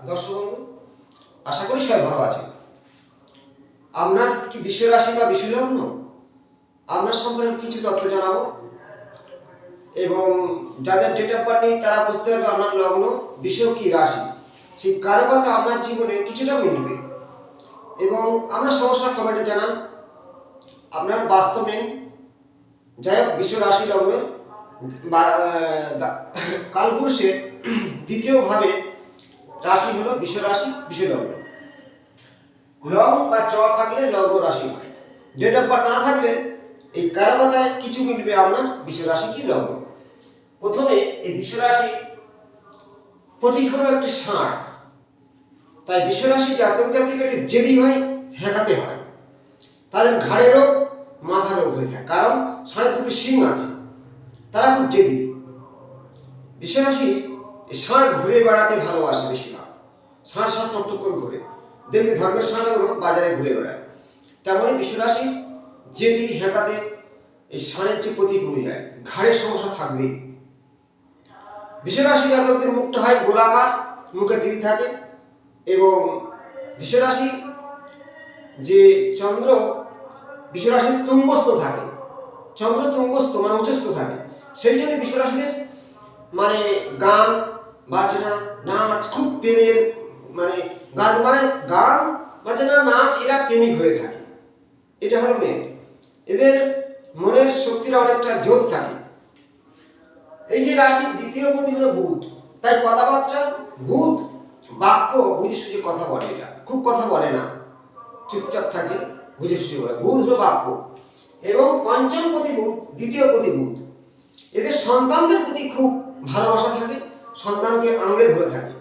দর্শক বন্ধু, আশা করি সবাই ভালো আছে। আপনার কি বিশ্ব রাশি বা বিশ্ব লগ্ন, আপনার সম্পর্কে কিছু তথ্য জানাবো এবং যাদের ডেট অফ বার্থ নেই তারা বুঝতে পারবে আপনার লগ্ন বিশ্ব কি রাশি, সেই কারকতা আপনার জীবনে কিছুটা মিলবে। এবং আপনার সমস্যা কমেন্টে জানান। আপনার বাস্তব মেন যাই হোক, বিশ্ব রাশি লগ্ন কালপুরুষের দ্বিতীয় ভাবে রাশি হলো বিশ্ব রাশি, বিশ্ব লগ্ন। লং বা চ থাকলে লগ্ন রাশি হয়। ডেট অফ বার্থ না থাকলে এই কারকতায় কিছু মিলবে আপনার বিশ্ব রাশি কি লগ্ন। প্রথমে এই বিশ্ব রাশি প্রতীক হলো একটি ষাঁড়, তাই বিশ্ব রাশি জাতক জাতিকে একটি জেদি হয়, হেঁকাতে হয়। তাদের ঘাড়ে রোগ, মাথা রোগ হয়ে থাকে, কারণ ষাঁড়ের দুটি শিং আছে, তারা খুব জেদি। বিশ্ব রাশি ষাঁড় ঘুরে বেড়াতে ভালোবাসে বেশিরভাগ। ষাঁড় টকটক করে ঘুরে, দেখবে ধর্মের ষাঁড়গুলো বাজারে ঘুরে বেড়ায়। তেমনই বিশ্ব রাশি জেদি, হেঁকাতে এই ষাঁড়ের যে প্রতীক অনুযায়ী ঘাড়ের সমস্যা থাকবেই। বিশ্ব রাশি জাতকদের মুখটা হয় গোলাকার, মুখে তিল থাকে। এবং বিশ্ব রাশি যে চন্দ্র বিশ্ব রাশির তুঙ্গস্থ থাকে, চন্দ্র তুঙ্গস্থ মানে উচ্চস্থ থাকে, সেই জন্য বিশ্ব রাশিদের মানে গান বাজনা নাচ খুব প্রেমের, মানে গান বাজনা নাচ এরা প্রেমিক হয়ে থাকে। এটা হলো মেন। এদের মনের শক্তিটা অনেকটা জোর থাকে। এই যে রাশির দ্বিতীয় পতি হলো বুধ, তাই কথাবার্তা বুধ বাক্য বুঝে সুঝে কথা বলে। এরা খুব কথা বলে না, চুপচাপ থাকে, বুঝে সুঝে বলে। বুধ হলো বাক্য। এবং পঞ্চম পতি বুধ, দ্বিতীয় পতি বুধ, এদের সন্তানদের প্রতি খুব ভালোবাসা থাকে, সন্তানকে আঁকড়ে ধরে থাকে,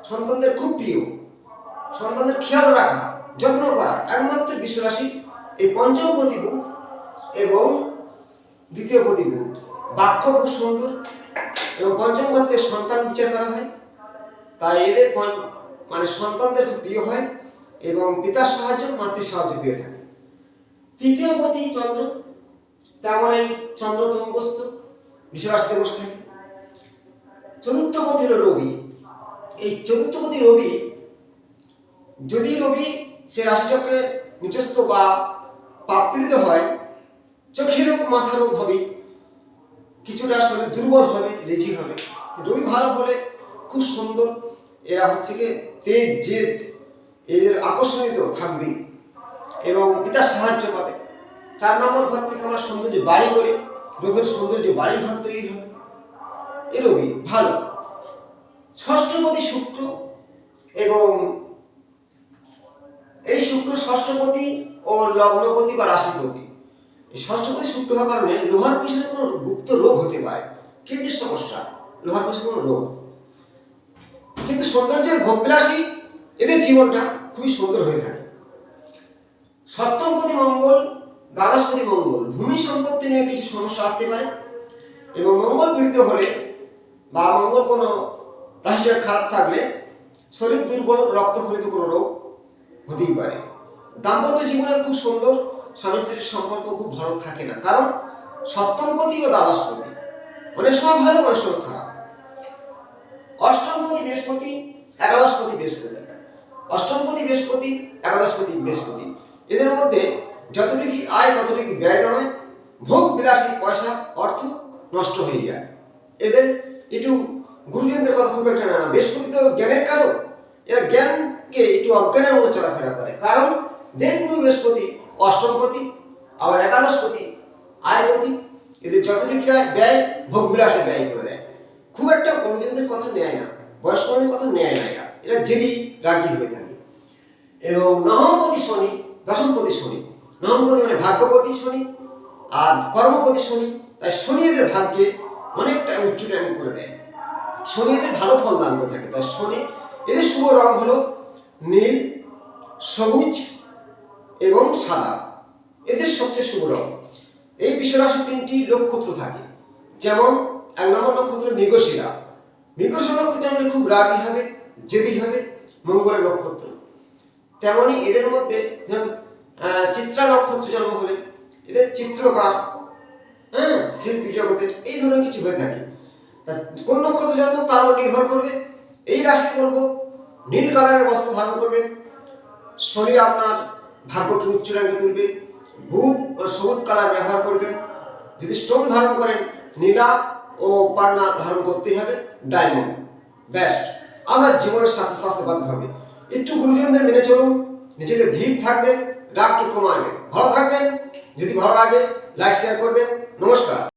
সন্তানদের খুব প্রিয়, সন্তানদের খেয়াল রাখা, যত্ন করা একমাত্র বিশ্ব রাশি এই পঞ্চম পতি বুধ এবং দ্বিতীয় পতি বুধ। বাক্য খুব সুন্দর এবং পঞ্চম পত্রের সন্তান বিচার করা হয়, তাই এদের মানে সন্তানদের খুব প্রিয় হয় এবং পিতার সাহায্য, মাতৃ সাহায্য পেয়ে থাকে। তৃতীয় পতি চন্দ্র, তেমন এই চন্দ্র তুঙ্গস্থ বিশ্ব রাশিতে বসে থাকে। চতুর্থ পতি হলো রবি। এই চতুর্থ পতি রবি, যদি রবি সে রাশিচক্রে নিচস্থ বা পাপীড়িত হয়, চোখে রোগ, মাথা রোগ হবে, কিছুটা শরীর দুর্বল হবে, লেজি হবে। রবি ভালো হলে খুব সুন্দর, এরা হচ্ছে কি তেজ জেদ, এদের আকর্ষণীয় থাকবে এবং পিতার সাহায্য পাবে। 4 নম্বর ঘর থেকে আমরা সৌন্দর্য বাড়ি করে, রবির সৌন্দর্য বাড়ি ঘর তৈরি হবে। এ রবি ভালো। ষষ্ঠপতি শুক্র, এবং এই শুক্র ষষ্ঠপতি ও লগ্নপতি বা রাশিপতি। এই ষষ্ঠপতি শুক্র হওয়ার কারণে লোহার পেশনে কোনো গুপ্ত রোগ হতে পারে, কিডনির সমস্যা, লোহার পেশনে কোনো রোগ। কিন্তু সৌন্দর্যের ভোগবিলাসী এদের জীবনটা খুবই সুন্দর হয়ে থাকে। সপ্তমপতি মঙ্গল, দ্বাদশপতি মঙ্গল, ভূমি সম্পত্তি নিয়ে কিছু সমস্যা আসতে পারে এবং মঙ্গল পীড়িত হলে বা মঙ্গল কোনো রাশিটা খারাপ থাকলে শরীর দুর্বল, রক্তক্ষরিত কোনো রোগ হতেই পারে। দাম্পত্য জীবনে খুব সুন্দর, স্বামী স্ত্রীর সম্পর্ক খুব ভালো থাকে না, কারণ সপ্তমপতি ও দ্বাদশপতি অনেক সময় ভালো, অনেক সময় খারাপ। অষ্টমপতি বৃহস্পতি, একাদশপতি বৃহস্পতি। অষ্টমপতি বৃহস্পতি, একাদশপতি বৃহস্পতি, এদের মধ্যে যতটুকু আয় ততটুকু ব্যয় দাঁড়ায়, ভোগ বিলাসী পয়সা অর্থ নষ্ট হয়ে যায়। এদের একটু গুরুজনদের কথা খুব একটা না। বৃহস্পতি তো জ্ঞানের কারণ, এরা জ্ঞানকে একটু অজ্ঞানের মতো চলাফেরা করে, কারণ দেবগুরু বৃহস্পতি অষ্টমপতি, আবার একাদশপতি আয়পতি। এদের যতটুকু আয় ব্যয় ভোগ বিলাসে ব্যয় করে দেয়, খুব একটা গুরুজনদের কথা নেয় না, বয়স্কদের কথা নেয় না। এরা জেদি, রাগী হয়ে থাকে। এবং নবমপতি শনি, দশমপতি শনি। নবমপতি মানে ভাগ্যপতি শনি আর কর্মপতি শনি, তাই শনি এদের ভাগ্যে অনেকটা উচ্চ টাইম করে দেয়, শনি এদের ভালো ফল দান করে থাকে। তাই শনি এদের শুভ রং হলো নীল, সবুজ এবং সাদা, এদের সবচেয়ে শুভ রং। এই বিশ্বরাশি 3টি নক্ষত্র থাকে, যেমন 1 নম্বর নক্ষত্র মৃগশিরা। মৃগশিরা নক্ষত্র জন্মে খুব রাগী হবে, জেদি হবে, মঙ্গলের নক্ষত্র। তেমনি এদের মধ্যে যেমন চিত্রা নক্ষত্র জন্ম হলে এদের চিত্রকার, শিল্পী জগতের এই ধরনের কিছু হয়ে থাকে। কোন নক্ষত্র জন্ম তার উপর নির্ভর করবে। এই রাশি বলবো নীল কালারের বস্ত্র ধারণ করবেন। শনি আপনার ভাগ্যকে উচ্চ র্যাঙ্কে তুলবে। বুধ ও সবুজ কালার ব্যবহার করবেন। যদি স্টোন ধারণ করেন নীলা ও পান্না ধারণ করতেই হবে, ডায়মন্ড। ব্যাস, আমরা জীবনের সাথে স্বাস্থ্যবান হবে। একটু গুরুজনদের মেনে চলুন, নিজেদের ধীর থাকবেন, রাগকে কমাবেন। ভালো থাকবেন। যদি ভালো লাগে লাইক শেয়ার করবেন। নমস্কার।